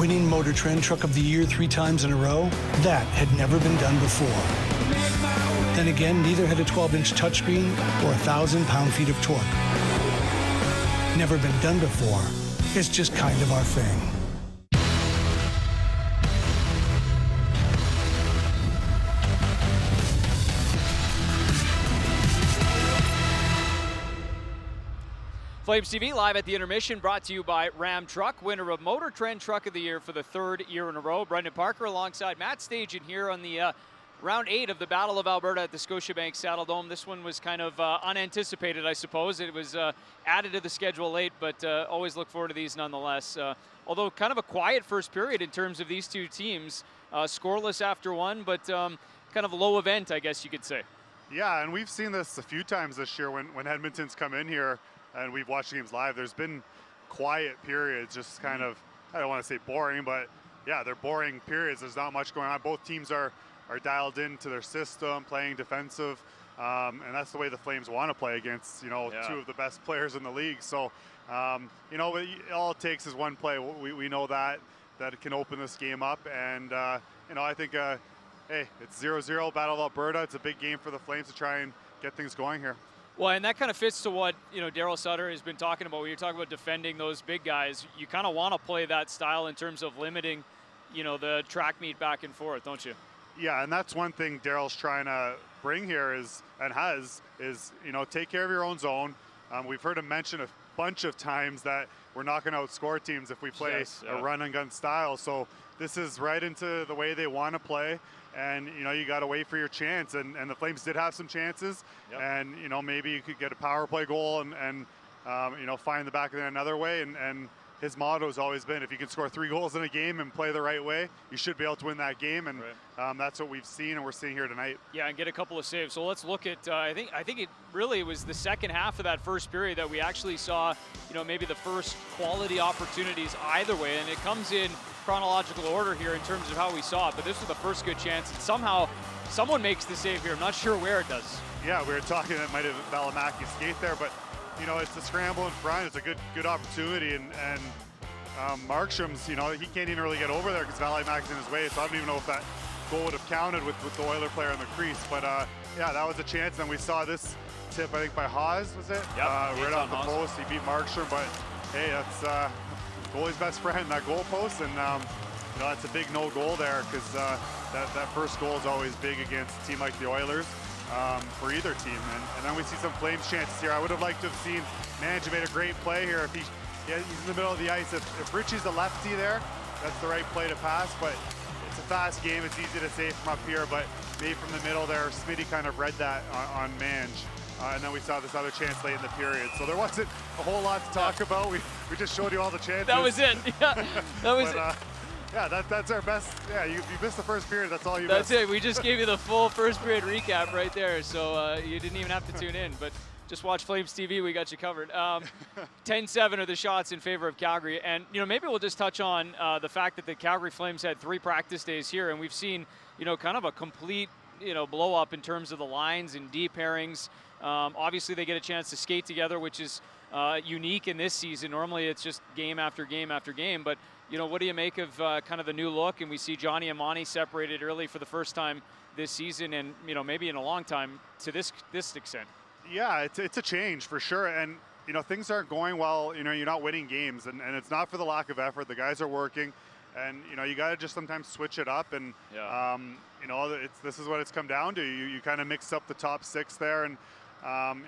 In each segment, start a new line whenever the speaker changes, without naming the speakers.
Winning Motor Trend Truck of the Year 3 times in a row, that had never been done before. Then again, neither had a 12-inch touchscreen or 1,000 pound-feet of torque. Never been done before. It's just kind of our thing.
Flames TV live at the Intermission, brought to you by Ram Truck, winner of Motor Trend Truck of the Year for the 3rd year in a row. Brendan Parker alongside Matt Stajan here on the round 8 of the Battle of Alberta at the Scotiabank Saddledome. This one was kind of unanticipated, I suppose. It was added to the schedule late, but always look forward to these nonetheless. Although kind of a quiet first period in terms of these two teams. Scoreless after one, but kind of a low event, I guess you could say.
Yeah, and we've seen this a few times this year when Edmonton's come in here and we've watched the games live. There's been quiet periods, just kind of, I don't want to say boring, but yeah, they're boring periods. There's not much going on. Both teams are dialed into their system, playing defensive, and that's the way the Flames want to play against, two of the best players in the league. So, all it takes is one play. We know that it can open this game up, and I think, hey, it's 0-0 Battle of Alberta. It's a big game for the Flames to try and get things going here.
Well, and that kind of fits to what, Daryl Sutter has been talking about. When you're talking about defending those big guys, you kind of want to play that style in terms of limiting, the track meet back and forth, don't you?
Yeah, and that's one thing Daryl's trying to bring here is take care of your own zone. We've heard him mention a bunch of times that we're not going to outscore teams if we play a run and gun style. So this is right into the way they want to play. And, you got to wait for your chance. And the Flames did have some chances. Yep. And, maybe you could get a power play goal and find the back of the net another way. And his motto has always been, if you can score 3 goals in a game and play the right way, you should be able to win that game. And that's what we've seen and we're seeing here tonight. Yeah, and get a couple of saves. So let's look at, I think it really was the second half of that first period that we actually saw, maybe the first quality opportunities either way. And it comes in chronological order here in terms of how we saw it, but this was the first good chance, and somehow someone makes the save here. I'm not sure where it does. Yeah, we were talking, it might have Valimaki skate there, but it's a scramble in front. It's a good opportunity, and Markstrom's, he can't even really get over there because Valimaki's in his way, so I don't even know if that goal would have counted with the Oiler player in the crease, but yeah, that was a chance. And we saw this tip, I think, by Haas, was it? Yep, right off the post. He beat Markstrom, but hey, that's goalie's best friend, that goal post, and that's a big no goal there because that first goal is always big against a team like the Oilers for either team. And then we see some Flames chances here. I would have liked to have seen Mange made a great play here. If he's in the middle of the ice, if Richie's a lefty there, that's the right play to pass, but it's a fast game. It's easy to save from up here, but maybe from the middle there, Smitty kind of read that on Mange. And then we saw this other chance late in the period. So there wasn't a whole lot to talk about. We just showed you all the chances. That was it. Yeah, that was it. Yeah, that's our best. Yeah, you missed the first period. That's all you missed. That's it. We just gave you the full first period recap right there. So you didn't even have to tune in. But just watch Flames TV. We got you covered. 10-7 are the shots in favor of Calgary. And, maybe we'll just touch on the fact that the Calgary Flames had 3 practice days here. And we've seen, kind of a complete, blow up in terms of the lines and D pairings. Obviously, they get a chance to skate together, which is unique in this season. Normally, it's just game after game after game. But, what do you make of kind of the new look? And we see Johnny and Monty separated early for the first time this season and, maybe in a long time to this extent. Yeah, it's a change for sure. And, things aren't going well. You're not winning games. And it's not for the lack of effort. The guys are working. And, you got to just sometimes switch it up. And, this is what it's come down to. You kind of mix up the top 6 there. And,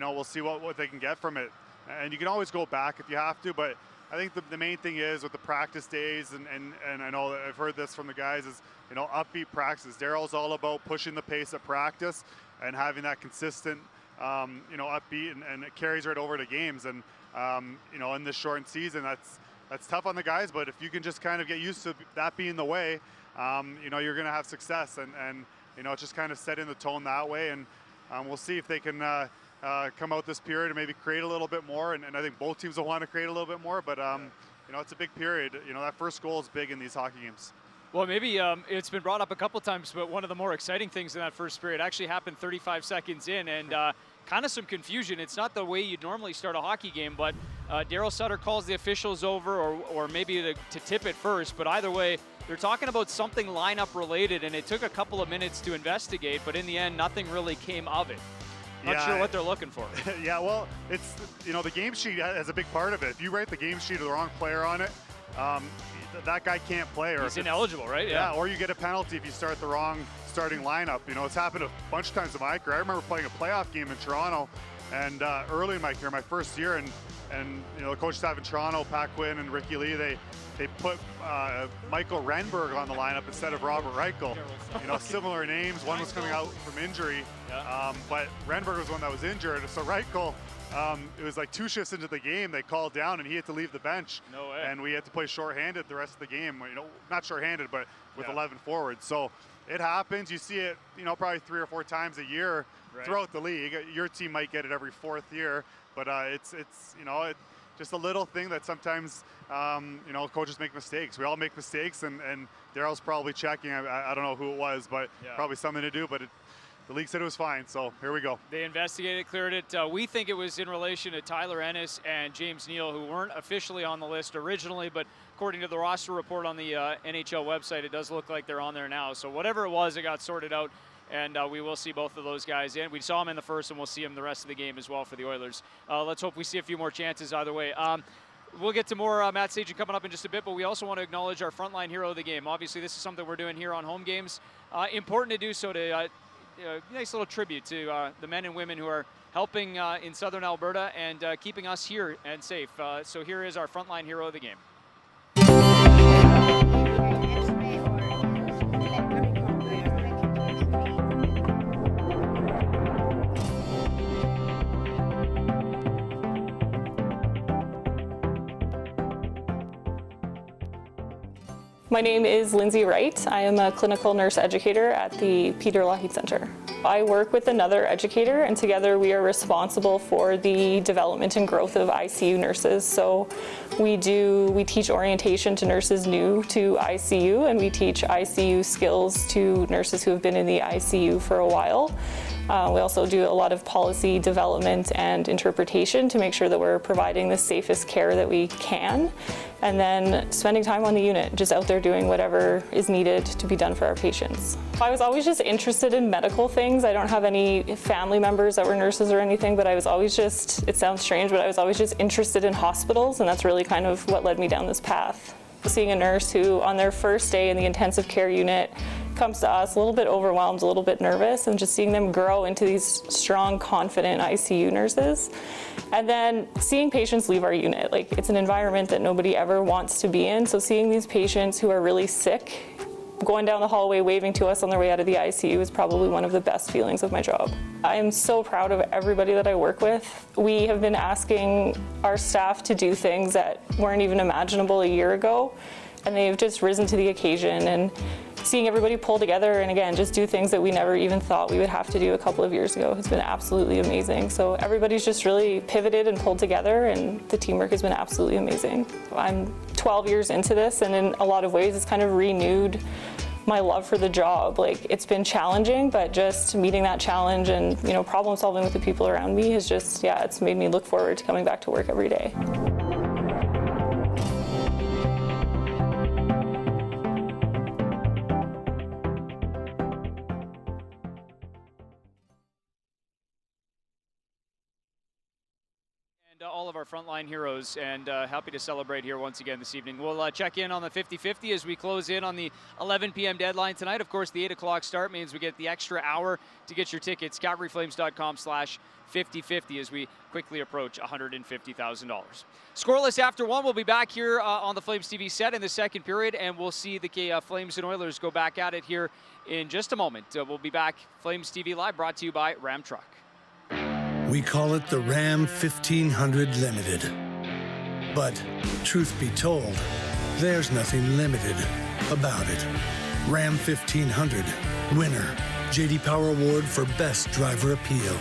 we'll see what they can get from it. And you can always go back if you have to, but I think the main thing is with the practice days, and I know that I've heard this from the guys, is, upbeat practices. Daryl's all about pushing the pace at practice and having that consistent, upbeat, and it carries right over to games. And, in this shortened season, that's tough on the guys, but if you can just kind of get used to that being the way, you're going to have success. And it's just kind of setting the tone that way. And we'll see if they can come out this period and maybe create a little bit more. And I think both teams will want to create a little bit more. But, it's a big period. That first goal is big in these hockey games. Well, maybe it's been brought up a couple times, but one of the more exciting things in that first period actually happened 35 seconds in. And kind of some confusion. It's not the way you'd normally start a hockey game, but
Daryl Sutter calls the officials over, or maybe to tip it first, but either way, they're talking about something lineup related, and it took a couple of minutes to investigate, but in the end, nothing really came of it. Not sure what they're looking for.
Yeah, well, it's, the game sheet has a big part of it. If you write the game sheet with the wrong player on it, that guy can't play. Or
he's ineligible, right?
Yeah, or you get a penalty if you start the wrong starting lineup. It's happened a bunch of times in my career. I remember playing a playoff game in Toronto, and early in my career, my first year, and the coach staff in Toronto, Pat Quinn and Ricky Lee, they put Michael Renberg on the lineup instead of Robert Reichel. Similar names. One was coming out from injury, but Renberg was one that was injured. So Reichel, it was like 2 shifts into the game, they called down and he had to leave the bench.
No way.
And we had to play shorthanded the rest of the game. Not shorthanded, but with 11 forwards. So it happens. You see it, probably 3 or 4 times a year throughout the league. Your team might get it every 4th year, but it's just a little thing that sometimes, coaches make mistakes. We all make mistakes, and Daryl's probably checking. I don't know who it was, but probably something to do. But the league said it was fine, so here we go. They
investigated, cleared it. We think it was in relation to Tyler Ennis and James Neal, who weren't officially on the list originally, but according to the roster report on the NHL website, it does look like they're on there now. So whatever it was, it got sorted out, and we will see both of those guys in. We saw them in the first, and we'll see them the rest of the game as well for the Oilers. Let's hope we see a few more chances either way. We'll get to more Matt Stajan coming up in just a bit, but we also want to acknowledge our frontline hero of the game. Obviously, this is something we're doing here on home games. Important to do so to nice little tribute to the men and women who are helping in southern Alberta and keeping us here and safe. So here is our frontline hero of the game.
My name is Lindsay Wright. I am a clinical nurse educator at the Peter Lougheed Centre. I work with another educator, and together we are responsible for the development and growth of ICU nurses. So we teach orientation to nurses new to ICU, and we teach ICU skills to nurses who have been in the ICU for a while. We also do a lot of policy development and interpretation to make sure that we're providing the safest care that we can. And then spending time on the unit, just out there doing whatever is needed to be done for our patients. I was always just interested in medical things. I don't have any family members that were nurses or anything, but I was always just, it sounds strange, but I was always just interested in hospitals, and that's really kind of what led me down this path. Seeing a nurse who, on their first day in the intensive care unit, comes to us a little bit overwhelmed, a little bit nervous, and just seeing them grow into these strong, confident ICU nurses. And then seeing patients leave our unit. Like, it's an environment that nobody ever wants to be in. So seeing these patients who are really sick, going down the hallway waving to us on their way out of the ICU is probably one of the best feelings of my job. I am so proud of everybody that I work with. We have been asking our staff to do things that weren't even imaginable a year ago, and they've just risen to the occasion. And seeing everybody pull together and, again, just do things that we never even thought we would have to do a couple of years ago has been absolutely amazing. So everybody's just really pivoted and pulled together, and the teamwork has been absolutely amazing. I'm 12 years into this, and in a lot of ways it's kind of renewed my love for the job. Like, it's been challenging, but just meeting that challenge and, problem solving with the people around me has just, it's made me look forward to coming back to work every day.
All of our frontline heroes, and happy to celebrate here once again this evening. We'll check in on the 50-50 as we close in on the 11 p.m. deadline tonight. Of course, the 8 o'clock start means we get the extra hour to get your tickets. CalgaryFlames.com/5050 as we quickly approach $150,000. Scoreless after 1. We'll be back here on the Flames TV set in the second period, and we'll see the Flames and Oilers go back at it here in just a moment. We'll be back. Flames TV Live, brought to you by Ram Truck.
We call it the Ram 1500 Limited. But, truth be told, there's nothing limited about it. Ram 1500, winner, J.D. Power Award for Best Driver Appeal.